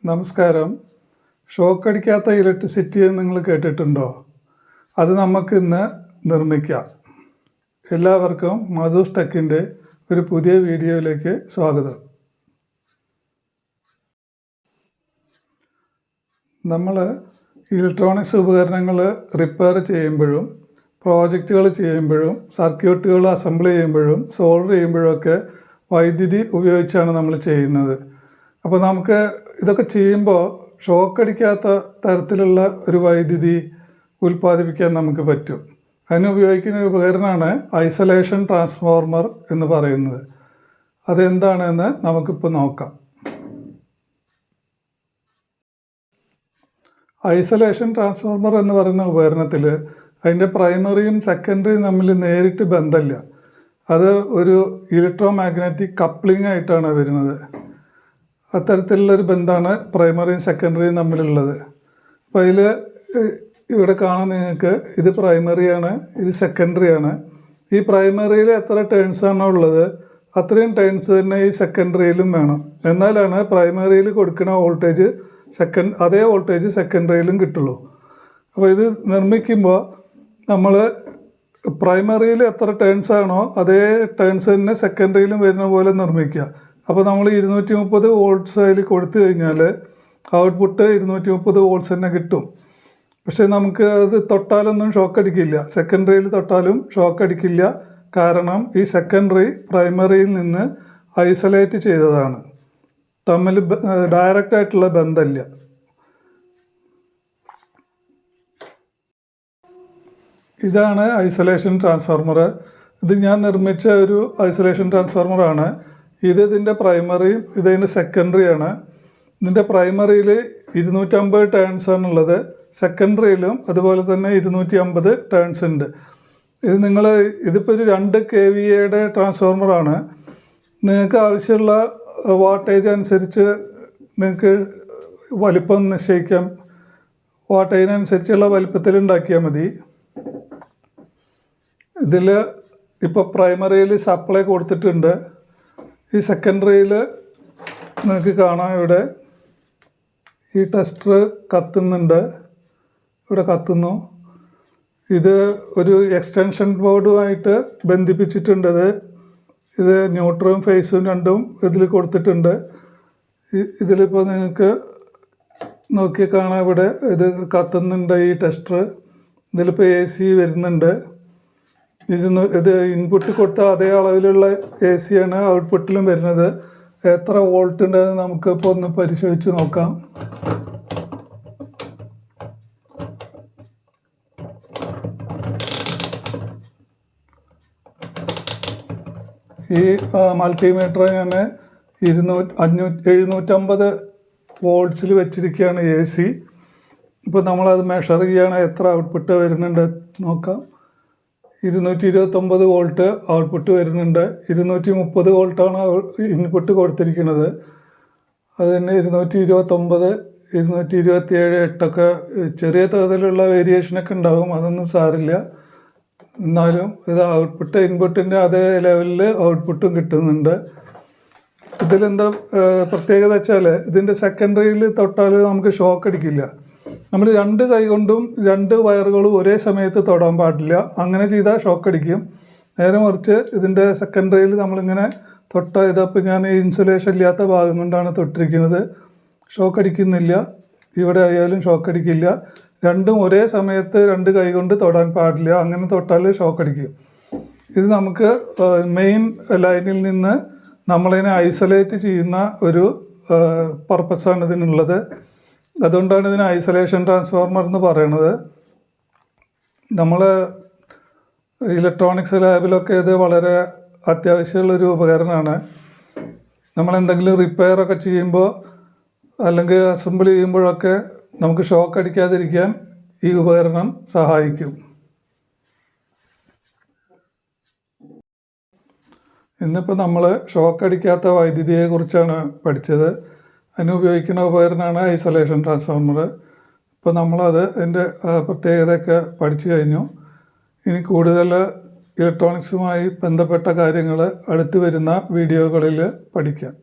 നമസ്കാരം. ഷോക്കടിക്കാത്ത ഇലക്ട്രിസിറ്റി എന്ന് നിങ്ങൾ കേട്ടിട്ടുണ്ടോ? അത് നമുക്കിന്ന് നിർമ്മിക്കാം. എല്ലാവർക്കും മധുസ് ടെക്കിൻ്റെ ഒരു പുതിയ വീഡിയോയിലേക്ക് സ്വാഗതം. നമ്മൾ ഇലക്ട്രോണിക്സ് ഉപകരണങ്ങൾ റിപ്പയർ ചെയ്യുമ്പോഴും പ്രോജക്റ്റുകൾ ചെയ്യുമ്പോഴും സർക്യൂട്ടുകൾ അസംബിൾ ചെയ്യുമ്പോഴും സോൾഡർ ചെയ്യുമ്പോഴൊക്കെ വൈദ്യുതി ഉപയോഗിച്ചാണ് നമ്മൾ ചെയ്യുന്നത്. അപ്പോൾ നമുക്ക് ഇതൊക്കെ ചെയ്യുമ്പോൾ ഷോക്കടിക്കാത്ത തരത്തിലുള്ള ഒരു വൈദ്യുതി ഉൽപ്പാദിപ്പിക്കാൻ നമുക്ക് പറ്റും. അതിന് ഉപയോഗിക്കുന്ന ഒരു ഉപകരണമാണ് ഐസൊലേഷൻ ട്രാൻസ്ഫോർമർ എന്ന് പറയുന്നത്. അതെന്താണെന്ന് നമുക്കിപ്പോൾ നോക്കാം. ഐസൊലേഷൻ ട്രാൻസ്ഫോർമർ എന്ന് പറയുന്ന ഉപകരണത്തിൽ അതിൻ്റെ പ്രൈമറിയും സെക്കൻഡറിയും തമ്മിൽ നേരിട്ട് ബന്ധമില്ല. അത് ഒരു ഇലക്ട്രോ മാഗ്നറ്റിക് കപ്ലിംഗ് ആയിട്ടാണ് വരുന്നത്. അത്തരത്തിലുള്ളൊരു ബന്ധമാണ് പ്രൈമറിയും സെക്കൻഡറിയും തമ്മിലുള്ളത്. അപ്പോൾ അതിൽ ഇവിടെ കാണാൻ നിങ്ങൾക്ക് ഇത് പ്രൈമറിയാണ്, ഇത് സെക്കൻഡറിയാണ്. ഈ പ്രൈമറിയിൽ എത്ര ടേൺസാണോ ഉള്ളത് അത്രയും ടേൺസ് തന്നെ ഈ സെക്കൻഡറിയിലും വേണം. എന്നാലാണ് പ്രൈമറിയിൽ കൊടുക്കുന്ന വോൾട്ടേജ് അതേ വോൾട്ടേജ് സെക്കൻഡറിയിലും കിട്ടുള്ളൂ. അപ്പോൾ ഇത് നിർമ്മിക്കുമ്പോൾ നമ്മൾ പ്രൈമറിയിൽ എത്ര ടേൺസാണോ അതേ ടേൺസ് തന്നെ സെക്കൻഡറിയിലും വരുന്ന പോലെ നിർമ്മിക്കുക. അപ്പോൾ നമ്മൾ 230 വോൾട്ട്സ് അതിൽ കൊടുത്തു കഴിഞ്ഞാൽ ഔട്ട്പുട്ട് 230 വോൾട്ട്സ് തന്നെ കിട്ടും. പക്ഷേ നമുക്ക് അത് തൊട്ടാലൊന്നും ഷോക്ക് അടിക്കില്ല. സെക്കൻഡറിയിൽ തൊട്ടാലും ഷോക്ക് അടിക്കില്ല. കാരണം ഈ സെക്കൻഡറി പ്രൈമറിയിൽ നിന്ന് ഐസൊലേറ്റ് ചെയ്തതാണ്. തമ്മിൽ ഡയറക്റ്റായിട്ടുള്ള ബന്ധമില്ല. ഇതാണ് ഐസൊലേഷൻ ട്രാൻസ്ഫോർമർ. ഇത് ഞാൻ നിർമ്മിച്ച ഒരു ഐസൊലേഷൻ ട്രാൻസ്ഫോർമറാണ്. ഇതിൻ്റെ പ്രൈമറിയും ഇതിൻ്റെ സെക്കൻഡറിയാണ്. ഇതിൻ്റെ പ്രൈമറിയിൽ 250 ടേൺസ് ആണുള്ളത്. സെക്കൻഡറിയിലും അതുപോലെ തന്നെ 250 ടേൺസ് ഉണ്ട്. ഇതിപ്പോൾ ഒരു 2 kVA ട്രാൻസ്ഫോർമറാണ്. നിങ്ങൾക്ക് ആവശ്യമുള്ള വാട്ടേജ് അനുസരിച്ച് നിങ്ങൾക്ക് വലിപ്പം നിശ്ചയിക്കാം. വാട്ടേജിനനുസരിച്ചുള്ള വലിപ്പത്തിൽ ഉണ്ടാക്കിയാൽ മതി. ഇതിൽ ഇപ്പോൾ പ്രൈമറിയിൽ സപ്ലൈ കൊടുത്തിട്ടുണ്ട്. ഈ സെക്കൻഡറിയിൽ നിങ്ങൾക്ക് കാണാം, ഇവിടെ ഈ ടെസ്റ്റർ കത്തുന്നുണ്ട്, ഇവിടെ കത്തുന്നു. ഇത് ഒരു എക്സ്റ്റൻഷൻ ബോർഡുമായിട്ട് ബന്ധിപ്പിച്ചിട്ടുണ്ട്. ഇത് ന്യൂട്രലും ഫേസും രണ്ടും ഇതിൽ കൊടുത്തിട്ടുണ്ട്. ഇതിലിപ്പോൾ നിങ്ങൾക്ക് നോക്കി കാണാം, ഇവിടെ ഇത് കത്തുന്നുണ്ട് ഈ ടെസ്റ്റർ. ഇതിലിപ്പോൾ AC വരുന്നുണ്ട്. ഇത് ഇൻപുട്ട് കൊടുത്ത അതേ അളവിലുള്ള AC ആണ് ഔട്ട്പുട്ടിലും വരുന്നത്. എത്ര വോൾട്ട് ഉണ്ടെന്ന് നമുക്കിപ്പോൾ ഒന്ന് പരിശോധിച്ച് നോക്കാം. ഈ മൾട്ടിമീറ്റർ ഞാൻ 750 വോൾട്ട്സിൽ വെച്ചിരിക്കുകയാണ് AC. ഇപ്പോൾ നമ്മളത് മെഷർ ചെയ്യുകയാണ്, എത്ര ഔട്ട്പുട്ട് വരുന്നുണ്ട് നോക്കാം. 229 വോൾട്ട് ഔട്ട്പുട്ട് വരുന്നുണ്ട്. 230 വോൾട്ടാണ് ഇൻപുട്ട് കൊടുത്തിരിക്കുന്നത്. അത് തന്നെ 229, 227, 8 ചെറിയ തോതിലുള്ള വേരിയേഷനൊക്കെ ഉണ്ടാകും. അതൊന്നും സാരില്ല. എന്നാലും ഇത് ഇൻപുട്ടിൻ്റെ അതേ ലെവലിൽ ഔട്ട്പുട്ടും കിട്ടുന്നുണ്ട്. ഇതിലെന്താ പ്രത്യേകത വെച്ചാൽ ഇതിൻ്റെ സെക്കൻഡറിയിൽ തൊട്ടാൽ നമുക്ക് ഷോക്ക് അടിക്കില്ല. നമ്മൾ 2 കൈ കൊണ്ടും 2 വയറുകളും ഒരേ സമയത്ത് തൊടാൻ പാടില്ല. അങ്ങനെ ചെയ്താൽ ഷോക്ക് അടിക്കും. നേരെ മറിച്ച് ഇതിൻ്റെ സെക്കൻഡറിയിൽ നമ്മളിങ്ങനെ ഇതപ്പോൾ ഞാൻ ഇൻസുലേഷൻ ഇല്ലാത്ത ഭാഗം കൊണ്ടാണ് തൊട്ടിരിക്കുന്നത്. ഷോക്ക് അടിക്കുന്നില്ല. ഇവിടെ ആയാലും ഷോക്ക് അടിക്കില്ല. രണ്ടും ഒരേ സമയത്ത് 2 കൈ കൊണ്ട് തൊടാൻ പാടില്ല. അങ്ങനെ തൊട്ടാൽ ഷോക്ക് അടിക്കും. ഇത് നമുക്ക് മെയിൻ ലൈനിൽ നിന്ന് നമ്മളതിനെ ഐസൊലേറ്റ് ചെയ്യുന്ന ഒരു പർപ്പസാണ് ഇതിനുള്ളത്. അതുകൊണ്ടാണ് ഇതിന് ഐസൊലേഷൻ ട്രാൻസ്ഫോർമർ എന്ന് പറയുന്നത്. നമ്മൾ ഇലക്ട്രോണിക്സ് ലാബിലൊക്കെ ഇത് വളരെ അത്യാവശ്യമുള്ളൊരു ഉപകരണമാണ്. നമ്മളെന്തെങ്കിലും റിപ്പയറൊക്കെ ചെയ്യുമ്പോൾ അല്ലെങ്കിൽ അസംബിൾ ചെയ്യുമ്പോഴൊക്കെ നമുക്ക് ഷോക്ക് അടിക്കാതിരിക്കാൻ ഈ ഉപകരണം സഹായിക്കും. ഇന്നിപ്പോൾ നമ്മൾ ഷോക്ക് അടിക്കാത്ത വൈദ്യുതിയെക്കുറിച്ചാണ് പഠിച്ചത്. അതിന് ഉപയോഗിക്കുന്ന ഉപകരണമാണ് ഐസൊലേഷൻ ട്രാൻസ്ഫോർമർ. ഇപ്പോൾ അതിൻ്റെ പ്രത്യേകതയൊക്കെ പഠിച്ചു കഴിഞ്ഞു. ഇനി കൂടുതൽ ഇലക്ട്രോണിക്സുമായി ബന്ധപ്പെട്ട കാര്യങ്ങൾ അടുത്ത് വരുന്ന വീഡിയോകളിൽ പഠിക്കാം.